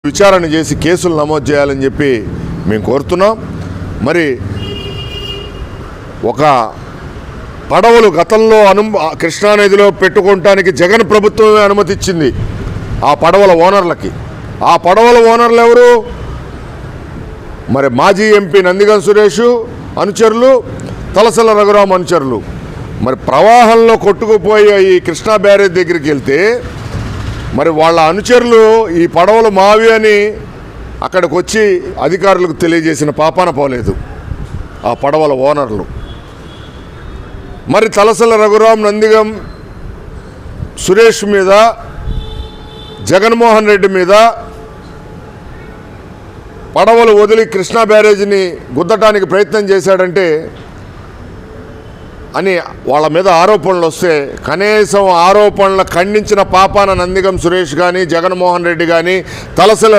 విచారణ చేసి కేసులు నమోదు చేయాలని చెప్పి మేము కోరుతున్నాం. మరి ఒక పడవలు గతంలో కృష్ణానదిలో పెట్టుకోవటానికి జగన్ ప్రభుత్వమే అనుమతి ఇచ్చింది ఆ పడవల ఓనర్లకి. ఆ పడవల ఓనర్లు ఎవరు? మరి మాజీ ఎంపీ నందిగం సురేష్ అనుచరులు, తలసల రఘురాం అనుచరులు. మరి ప్రవాహంలో కొట్టుకుపోయి ఈ కృష్ణా బ్యారేజ్ దగ్గరికి వెళ్తే మరి వాళ్ళ అనుచరులు ఈ పడవలు మావి అని అక్కడికి వచ్చి అధికారులకు తెలియజేసిన పాపాన పోలేదు ఆ పడవల ఓనర్లు. మరి తలసల రఘురాం, నందిగం సురేష్ మీద, జగన్మోహన్ రెడ్డి మీద పడవలు వదిలి కృష్ణా బ్యారేజీని గుద్దటానికి ప్రయత్నం చేశాడంటే అని వాళ్ళ మీద ఆరోపణలు వస్తే కనీసం ఆరోపణలు ఖండించిన పాపాన నందిగం సురేష్ కానీ, జగన్మోహన్ రెడ్డి కానీ, తలసల